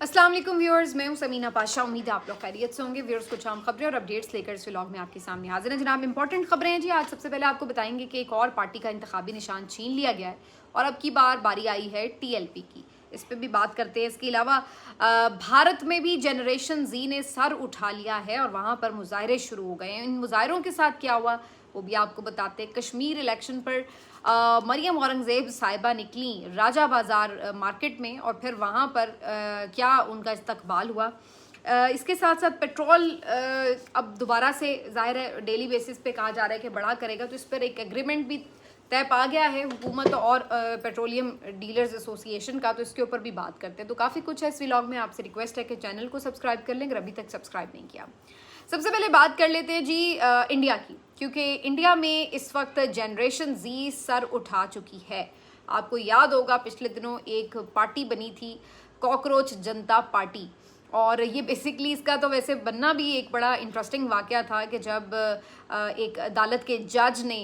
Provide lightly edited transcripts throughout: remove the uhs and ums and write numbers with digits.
अस्सलाम वालेकुम व्यूअर्स, मैं हूं समीना पाशा। उम्मीद है आप लोग खैरियत से होंगे। व्यूअर्स, कुछ आम खबरें और अपडेट्स लेकर इस व्लॉग में आपके सामने हाजिर हैं। जनाब, इंपॉर्टेंट खबरें हैं जी। आज सबसे पहले आपको बताएंगे कि एक और पार्टी का इंतखाबी निशान छीन लिया गया है और अब की बार बारी आई है टीएलपी की। इस पर भी बात करते हैं। इसके अलावा भारत में भी जनरेशन जी ने सर उठा लिया है और वहाँ पर मुजाहरे शुरू हो गए हैं। इन मुजाहरों के साथ क्या हुआ वो भी आपको बताते हैं। कश्मीर इलेक्शन पर मरियम औरंगज़ेब साहिबा निकली राजा बाज़ार मार्केट में और फिर वहाँ पर क्या उनका इस्तकबाल हुआ। इसके साथ साथ पेट्रोल अब दोबारा से ज़ाहिर है डेली बेसिस पे कहा जा रहा है कि बढ़ा करेगा, तो इस पर एक एग्रीमेंट भी तय पा गया है हुकूमत और पेट्रोलियम डीलर्स एसोसिएशन का। तो इसके ऊपर भी बात करते हैं। तो काफ़ी कुछ है इस व्लॉग में। आपसे रिक्वेस्ट है कि चैनल को सब्सक्राइब कर लें अगर अभी तक सब्सक्राइब नहीं किया। सबसे पहले बात कर लेते हैं जी इंडिया की, क्योंकि इंडिया में इस वक्त जनरेशन जी सर उठा चुकी है। आपको याद होगा पिछले दिनों एक पार्टी बनी थी कॉकरोच जनता पार्टी, और ये बेसिकली इसका तो वैसे बनना भी एक बड़ा इंटरेस्टिंग वाक़या था कि जब एक अदालत के जज ने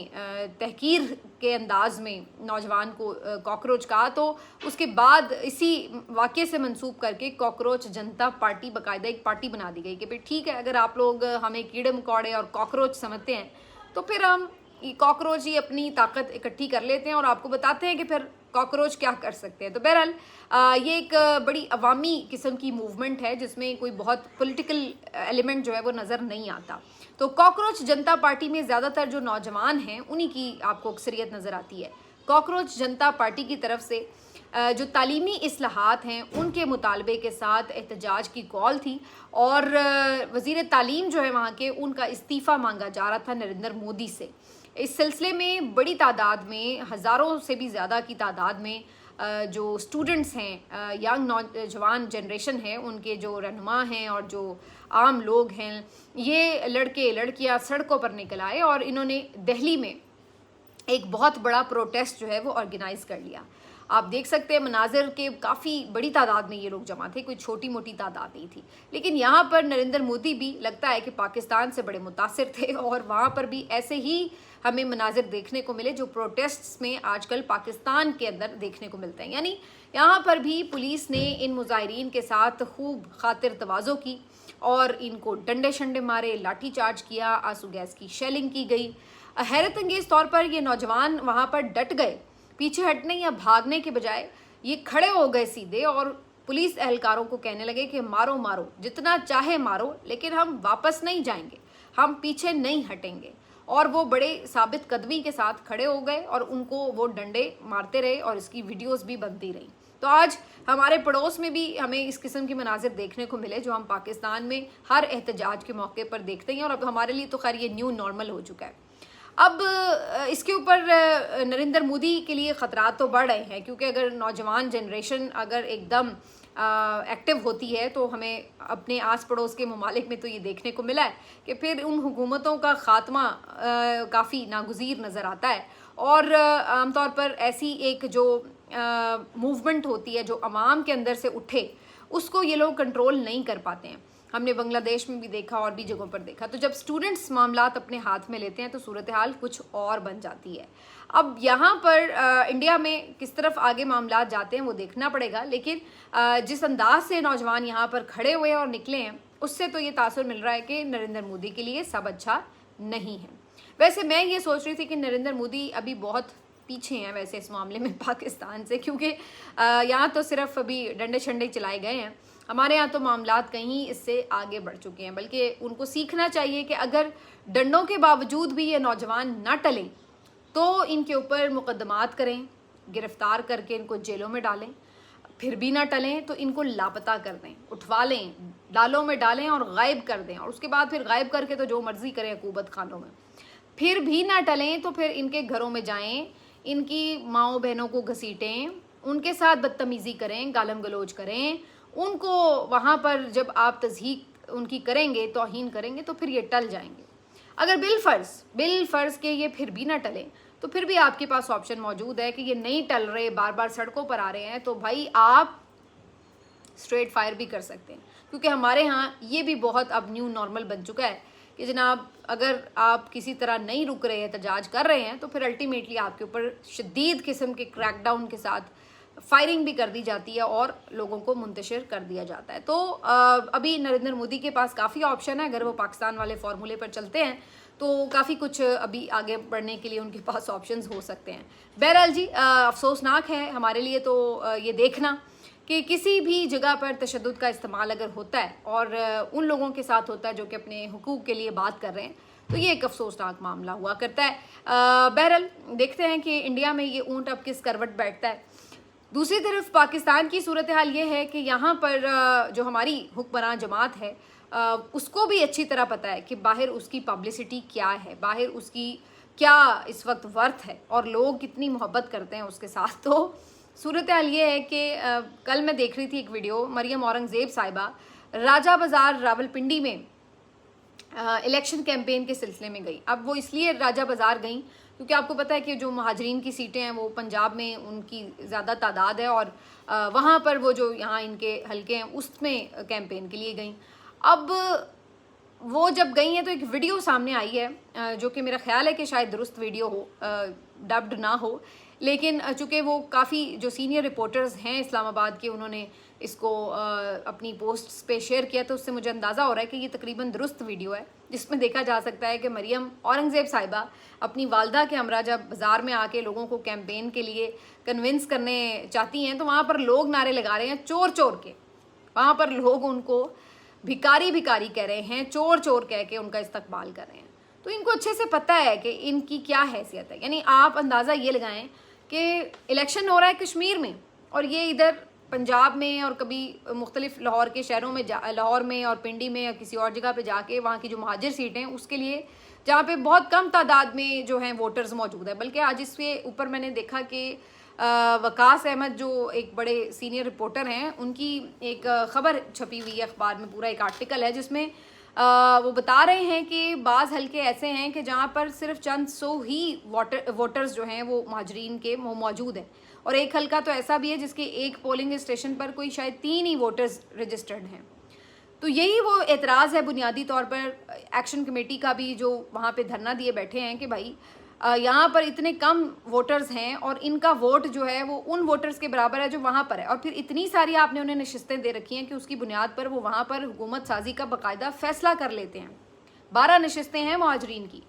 तहकीर के अंदाज में नौजवान को कॉकरोच कहा, तो उसके बाद इसी वाक़े से मंसूब करके कॉकरोच जनता पार्टी बाकायदा एक पार्टी बना दी गई कि भाई ठीक है, अगर आप लोग हमें कीड़े मकोड़े और कॉकरोच समझते हैं तो फिर हम कॉकरोच ही अपनी ताकत इकट्ठी कर लेते हैं और आपको बताते हैं कि फिर कॉकरोच क्या कर सकते हैं। तो बहरहाल ये एक बड़ी अवामी किस्म की मूवमेंट है जिसमें कोई बहुत पॉलिटिकल एलिमेंट जो है वो नज़र नहीं आता। तो कॉकरोच जनता पार्टी में ज़्यादातर जो नौजवान हैं उन्हीं की आपको अक्सरियत नज़र आती है। कॉकरोच जनता पार्टी की तरफ से जो तालीमी इस्लाहात हैं उनके मुतालबे के साथ एहतजाज की कॉल थी और वज़ीर तालीम जो है वहाँ के, उनका इस्तीफ़ा मांगा जा रहा था नरेंद्र मोदी से। इस सिलसिले में बड़ी तादाद में, हज़ारों से भी ज़्यादा की तादाद में जो स्टूडेंट्स हैं, यंग नौजवान जनरेशन है, उनके जो रहनुमा हैं और जो आम लोग हैं, ये लड़के लड़कियां सड़कों पर निकल आए और इन्होंने दिल्ली में एक बहुत बड़ा प्रोटेस्ट जो है वो ऑर्गेनाइज कर लिया। आप देख सकते हैं मनाजिर के काफ़ी बड़ी तादाद में ये लोग जमा थे, कोई छोटी मोटी तादाद नहीं थी। लेकिन यहाँ पर नरेंद्र मोदी भी लगता है कि पाकिस्तान से बड़े मुतासिर थे और वहाँ पर भी ऐसे ही हमें मनाजिर देखने को मिले जो प्रोटेस्ट्स में आजकल पाकिस्तान के अंदर देखने को मिलते हैं। यानी यहाँ पर भी पुलिस ने इन मुजाहिरीन के साथ खूब खातिर तवाज़ो की और इनको डंडे शंडे मारे, लाठी चार्ज किया, आंसू गैस की शेलिंग की गई। हैरत अंगेज तौर पर ये नौजवान वहाँ पर डट गए, पीछे हटने या भागने के बजाय ये खड़े हो गए सीधे और पुलिस एहलकारों को कहने लगे कि मारो मारो, जितना चाहे मारो, लेकिन हम वापस नहीं जाएंगे, हम पीछे नहीं हटेंगे। और वो बड़े साबित कदमी के साथ खड़े हो गए और उनको वो डंडे मारते रहे और इसकी वीडियोस भी बनती रही। तो आज हमारे पड़ोस में भी हमें इस किस्म के मनाजिर देखने को मिले जो हम पाकिस्तान में हर एहतजाज के मौके पर देखते हैं और अब हमारे लिए तो खैर ये न्यू नॉर्मल हो चुका है। अब इसके ऊपर नरेंद्र मोदी के लिए ख़तरात तो बढ़ रहे हैं, क्योंकि अगर नौजवान जनरेशन अगर एकदम एक्टिव होती है तो हमें अपने आस पड़ोस के ममालिक में तो ये देखने को मिला है कि फिर उन हुकूमतों का ख़ात्मा काफ़ी नागुज़ीर नज़र आता है। और आमतौर पर ऐसी एक जो मूवमेंट होती है जो अवाम के अंदर से उठे, उसको ये लोग कंट्रोल नहीं कर पाते हैं। हमने बांग्लादेश में भी देखा और भी जगहों पर देखा। तो जब स्टूडेंट्स मामलात अपने हाथ में लेते हैं तो सूरत हाल कुछ और बन जाती है। अब यहाँ पर इंडिया में किस तरफ आगे मामलात जाते हैं वो देखना पड़ेगा, लेकिन जिस अंदाज से नौजवान यहाँ पर खड़े हुए और निकले हैं उससे तो ये तासुर मिल रहा है कि नरेंद्र मोदी के लिए सब अच्छा नहीं है। वैसे मैं ये सोच रही थी कि नरेंद्र मोदी अभी बहुत पीछे हैं वैसे इस मामले में पाकिस्तान से, क्योंकि यहाँ तो सिर्फ अभी डंडे शंडे चलाए गए हैं। हमारे यहाँ तो मामलात कहीं इससे आगे बढ़ चुके हैं। बल्कि उनको सीखना चाहिए कि अगर डंडों के बावजूद भी ये नौजवान ना टले तो इनके ऊपर मुकदमात करें, गिरफ्तार करके इनको जेलों में डालें। फिर भी ना टलें तो इनको लापता कर दें, उठवा लें, डालों में डालें और गायब कर दें, और उसके बाद फिर गायब करके तो जो मर्जी करें हुकूमत खानों में। फिर भी ना टलें तो फिर इनके घरों में जाएं, इनकी माओ बहनों को घसीटें, उनके साथ बदतमीज़ी करें, गालम गलोच करें, उनको वहाँ पर जब आप तज़हीक उनकी करेंगे, तौहीन करेंगे, तो फिर ये टल जाएंगे। अगर बिल फ़र्ज़ के ये फिर भी ना टलें तो फिर भी आपके पास ऑप्शन मौजूद है कि ये नहीं टल रहे, बार बार सड़कों पर आ रहे हैं, तो भाई आप स्ट्रेट फायर भी कर सकते हैं। क्योंकि हमारे यहाँ ये भी बहुत अब न्यू नॉर्मल बन चुका है कि जनाब अगर आप किसी तरह नहीं रुक रहे, एहतजाज कर रहे हैं, तो फिर अल्टीमेटली आपके ऊपर शदीद किस्म के क्रैकडाउन के साथ फायरिंग भी कर दी जाती है और लोगों को मुंतशिर कर दिया जाता है। तो अभी नरेंद्र मोदी के पास काफ़ी ऑप्शन है, अगर वो पाकिस्तान वाले फॉर्मूले पर चलते हैं तो काफ़ी कुछ अभी आगे बढ़ने के लिए उनके पास ऑप्शंस हो सकते हैं। बहरहाल जी, अफसोसनाक है हमारे लिए तो ये देखना कि किसी भी जगह पर तशद्दुद का इस्तेमाल अगर होता है और उन लोगों के साथ होता है जो कि अपने हुकूक के लिए बात कर रहे हैं, तो ये एक अफसोसनाक मामला हुआ करता है। बहरहाल देखते हैं कि इंडिया में ये ऊंट अब किस करवट बैठता है। दूसरी तरफ पाकिस्तान की सूरत हाल ये है कि यहाँ पर जो हमारी हुक्मरान जमात है उसको भी अच्छी तरह पता है कि बाहर उसकी पब्लिसिटी क्या है, बाहर उसकी क्या इस वक्त वर्थ है और लोग कितनी मोहब्बत करते हैं उसके साथ। तो सूरत हाल ये है कि कल मैं देख रही थी एक वीडियो, मरियम औरंगज़ेब साहिबा राजा बाज़ार रावलपिंडी में इलेक्शन कैंपेन के सिलसिले में गई। अब वो इसलिए राजा बाज़ार गई क्योंकि आपको पता है कि जो महाजरीन की सीटें हैं वो पंजाब में उनकी ज़्यादा तादाद है और वहाँ पर वो जो यहाँ इनके हलके हैं उसमें कैंपेन के लिए गई। अब वो जब गई हैं तो एक वीडियो सामने आई है जो कि मेरा ख्याल है कि शायद दुरुस्त वीडियो हो, डब्ड ना हो, लेकिन चूँकि वो काफ़ी जो सीनियर रिपोर्टर्स हैं इस्लामाबाद के उन्होंने इसको अपनी पोस्ट्स पे शेयर किया, तो उससे मुझे अंदाज़ा हो रहा है कि ये तकरीबन दुरुस्त वीडियो है जिसमें देखा जा सकता है कि मरियम औरंगज़ेब साहिबा अपनी वालदा के हमरा जब बाज़ार में आके लोगों को कैंपेन के लिए कन्विंस करने चाहती हैं तो वहाँ पर लोग नारे लगा रहे हैं चोर चोर के। वहाँ पर लोग उनको भिकारी भिकारी कह रहे हैं, चोर चोर कह के उनका इस्तकबाल कर रहे हैं। तो इनको अच्छे से पता है कि इनकी क्या हैसियत है। यानी आप अंदाज़ा ये लगाएं कि इलेक्शन हो रहा है कश्मीर में और ये इधर पंजाब में और कभी मुख्तलिफ लाहौर के शहरों में लाहौर में और पिंडी में या किसी और जगह पे जाके वहाँ की जो महाजिर सीटें हैं उसके लिए जहाँ पे बहुत कम तादाद में जो हैं वोटर्स मौजूद है। बल्कि आज इसके ऊपर मैंने देखा कि वकास अहमद जो एक बड़े सीनियर रिपोर्टर हैं उनकी एक ख़बर छपी हुई है अखबार में, पूरा एक आर्टिकल है जिसमें वो बता रहे हैं कि बाज़ हल्के ऐसे हैं कि जहाँ पर सिर्फ चंद सौ ही वोटर्स जो हैं वो महाजरीन के मौजूद हैं और एक हल्का तो ऐसा भी है जिसके एक पोलिंग स्टेशन पर कोई शायद 3 ही वोटर्स रजिस्टर्ड हैं। तो यही वो एतराज़ है बुनियादी तौर पर एक्शन कमेटी का भी, जो वहाँ पे धरना दिए बैठे हैं कि भाई यहाँ पर इतने कम वोटर्स हैं और इनका वोट जो है वो उन वोटर्स के बराबर है जो वहाँ पर है, और फिर इतनी सारी आपने उन्हें नशिस्तें दे रखी हैं कि उसकी बुनियाद पर वो वहाँ पर हुकूमत साजी का बाकायदा फ़ैसला कर लेते हैं। 12 नशिस्तें हैं महाजरीन की,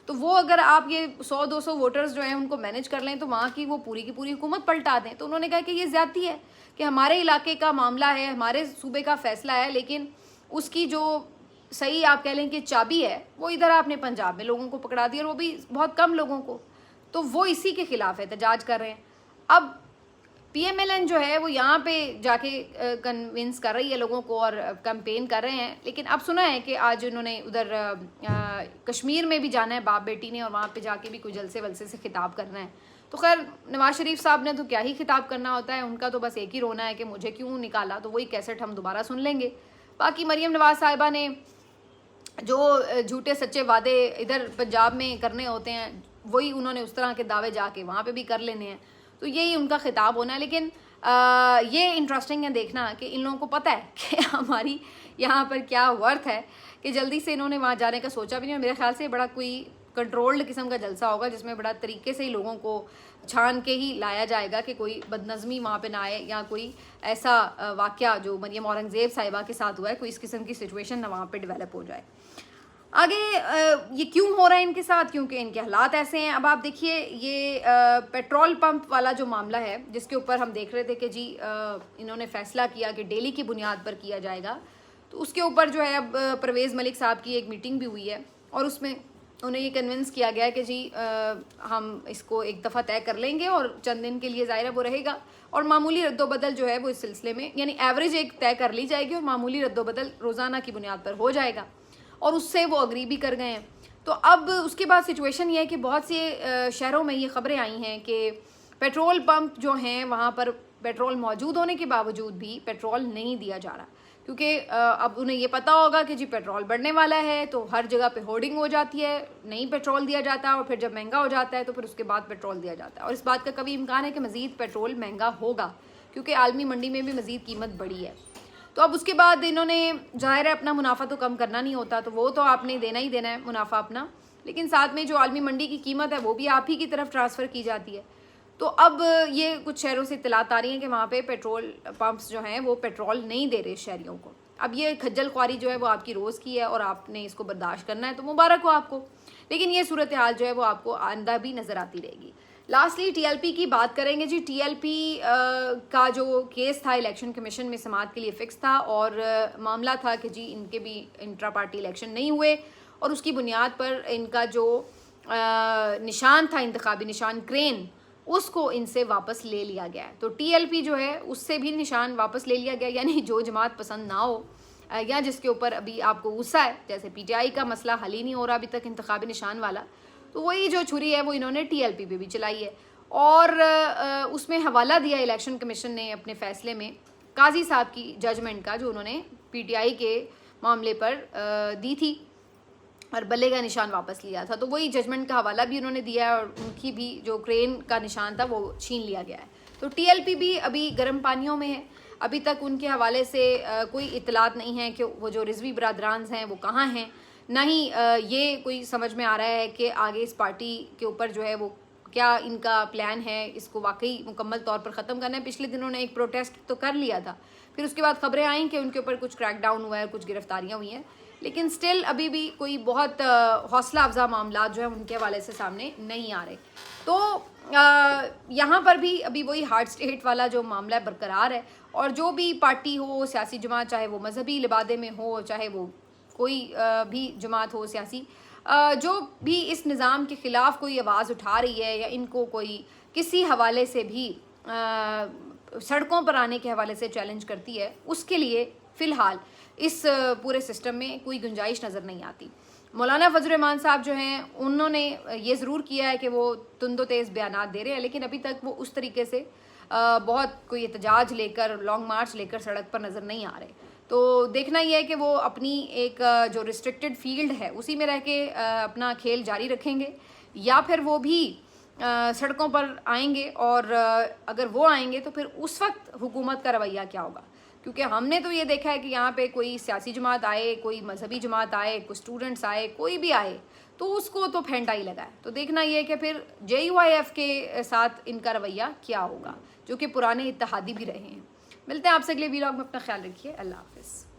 तो वो अगर आप ये 100-200 वोटर्स जो हैं उनको मैनेज कर लें तो वहाँ की वो पूरी की पूरी हुकूमत पलटा दें। तो उन्होंने कहा कि ये ज़्यादती है कि हमारे इलाके का मामला है, हमारे सूबे का फ़ैसला है, लेकिन उसकी जो सही आप कह लें कि चाबी है वो इधर आपने पंजाब में लोगों को पकड़ा दी और वो भी बहुत कम लोगों को। तो वो इसी के ख़िलाफ़ एहतजाज कर रहे हैं। अब PMLN जो है वो यहाँ पे जाके कन्विंस कर रही है लोगों को और कैंपेन कर रहे हैं। लेकिन अब सुना है कि आज उन्होंने उधर कश्मीर में भी जाना है बाप बेटी ने, और वहाँ पे जाके भी कोई जलसे वलसे से खिताब करना है। तो खैर नवाज शरीफ साहब ने तो क्या ही खिताब करना होता है, उनका तो बस एक ही रोना है कि मुझे क्यों निकाला, तो वही कैसेट हम दोबारा सुन लेंगे। बाकी मरियम नवाज साहिबा ने जो झूठे सच्चे वादे इधर पंजाब में करने होते हैं वही उन्होंने उस तरह के दावे जाके वहाँ पे भी कर लेने हैं, तो यही उनका खिताब होना है। लेकिन ये इंटरेस्टिंग है देखना कि इन लोगों को पता है कि हमारी यहाँ पर क्या वर्थ है कि जल्दी से इन्होंने वहाँ जाने का सोचा भी नहीं। और मेरे ख्याल से बड़ा कोई कंट्रोल्ड किस्म का जलसा होगा जिसमें बड़ा तरीके से ही लोगों को छान के ही लाया जाएगा कि कोई बदनज़मी वहाँ पे ना आए या कोई ऐसा वाक़या जो मरियम औरंगज़ेब साहिबा के साथ हुआ है कोई इस किस्म की सिचुएशन ना वहाँ पे डेवलप हो जाए। आगे ये क्यों हो रहा है इनके साथ, क्योंकि इनके हालात ऐसे हैं। अब आप देखिए ये पेट्रोल पंप वाला जो मामला है जिसके ऊपर हम देख रहे थे कि जी इन्होंने फ़ैसला किया कि डेली की बुनियाद पर किया जाएगा, तो उसके ऊपर जो है अब परवेज़ मलिक साहब की एक मीटिंग भी हुई है और उसमें उन्हें ये कन्विंस किया गया है कि जी हम इसको एक दफ़ा तय कर लेंगे और चंद दिन के लिए ज़ाहिर है वो रहेगा और मामूली रद्दोबदल जो है वो इस सिलसिले में यानी एवरेज एक तय कर ली जाएगी और मामूली रद्दोबदल रोज़ाना की बुनियाद पर हो जाएगा, और उससे वो अग्री भी कर गए हैं। तो अब उसके बाद सिचुएशन ये है कि बहुत से शहरों में ये ख़बरें आई हैं कि पेट्रोल पंप जो हैं वहाँ पर पेट्रोल मौजूद होने के बावजूद भी पेट्रोल नहीं दिया जा रहा, क्योंकि अब उन्हें ये पता होगा कि जी पेट्रोल बढ़ने वाला है, तो हर जगह पे होर्डिंग हो जाती है, नहीं पेट्रोल दिया जाता है, और फिर जब महंगा हो जाता है तो फिर उसके बाद पेट्रोल दिया जाता है। और इस बात का कभी इम्कान है कि मज़ीद पेट्रोल महंगा होगा क्योंकि आलमी मंडी में भी मज़ीद कीमत बढ़ी है। तो अब उसके बाद इन्होंने ज़ाहिर है अपना मुनाफा तो कम करना नहीं होता, तो वो तो आपने देना ही देना है मुनाफा अपना, लेकिन साथ में जो आलमी मंडी की कीमत है वो भी आप ही की तरफ ट्रांसफ़र की जाती है। तो अब ये कुछ शहरों से इत्तलात आ रही हैं कि वहाँ पे पेट्रोल पंप्स जो हैं वो पेट्रोल नहीं दे रहे शहरियों को। अब ये खज्जल ख्वारी जो है वो आपकी रोज़ की है और आपने इसको बर्दाश्त करना है, तो मुबारक हो आपको, लेकिन ये सूरत हाल जो है वो आपको आइंदा भी नज़र आती रहेगी। लास्टली टीएलपी की बात करेंगे जी। टीएलपी का जो केस था इलेक्शन कमीशन में समाअत के लिए फ़िक्स था और मामला था कि जी इनके भी इंट्रा पार्टी इलेक्शन नहीं हुए और उसकी बुनियाद पर इनका जो निशान था, इंतखाबी निशान क्रेन, उसको इनसे वापस ले लिया गया है। तो टीएलपी जो है उससे भी निशान वापस ले लिया गया, यानी जो जमात पसंद ना हो या जिसके ऊपर अभी आपको गुस्सा है, जैसे पीटीआई का मसला हल ही नहीं हो रहा अभी तक इंतखाबी निशान वाला, तो वही जो छुरी है वो इन्होंने टीएलपी पे भी चलाई है। और उसमें हवाला दिया इलेक्शन कमीशन ने अपने फैसले में काजी साहब की जजमेंट का, जो उन्होंने पीटीआई के मामले पर दी थी और बल्ले का निशान वापस लिया था। तो वही जजमेंट का हवाला भी उन्होंने दिया है और उनकी भी जो क्रेन का निशान था वो छीन लिया गया है। तो टीएलपी भी अभी गर्म पानियों में है। अभी तक उनके हवाले से कोई इतलात नहीं है कि वो जो रिजवी बरादरान हैं वो कहाँ हैं, ना ही ये कोई समझ में आ रहा है कि आगे इस पार्टी के ऊपर जो है वो क्या इनका प्लान है, इसको वाकई मुकम्मल तौर पर ख़त्म करना है। पिछले दिनों ने एक प्रोटेस्ट तो कर लिया था, फिर उसके बाद खबरें आई कि उनके ऊपर कुछ क्रैकडाउन हुआ है, कुछ गिरफ्तारियाँ हुई हैं, लेकिन स्टिल अभी भी कोई बहुत हौसला अफजा मामला जो है उनके हवाले से सामने नहीं आ रहे। तो यहाँ पर भी अभी वही हार्ड स्टेट वाला जो मामला है बरकरार है और जो भी पार्टी हो, सियासी जमात, चाहे वो मजहबी लिबादे में हो, चाहे वो कोई भी जमात हो सियासी, जो भी इस निज़ाम के ख़िलाफ़ कोई आवाज़ उठा रही है या इनको कोई किसी हवाले से भी सड़कों पर आने के हवाले से चैलेंज करती है, उसके लिए फ़िलहाल इस पूरे सिस्टम में कोई गुंजाइश नज़र नहीं आती। मौलाना फजल रहमान साहब जो हैं उन्होंने ये ज़रूर किया है कि वो तुंदो तेज़ बयानात दे रहे हैं, लेकिन अभी तक वो उस तरीके से बहुत कोई एहतजाज लेकर, लॉन्ग मार्च लेकर सड़क पर नज़र नहीं आ रहे। तो देखना ये है कि वो अपनी एक जो रिस्ट्रिक्टेड फील्ड है उसी में रह के अपना खेल जारी रखेंगे या फिर वो भी सड़कों पर आएंगे, और अगर वो आएंगे तो फिर उस वक्त हुकूमत का रवैया क्या होगा। क्योंकि हमने तो ये देखा है कि यहाँ पे कोई सियासी जमात आए, कोई मजहबी जमात आए, कोई स्टूडेंट्स आए, कोई भी आए तो उसको तो फेंटा ही लगा है। तो देखना ये है कि फिर JUIF के साथ इनका रवैया क्या होगा, जो कि पुराने इत्तेहादी भी रहे हैं। मिलते हैं आपसे अगले वीलॉग में, अपना ख्याल रखिए, अल्लाह हाफिज़।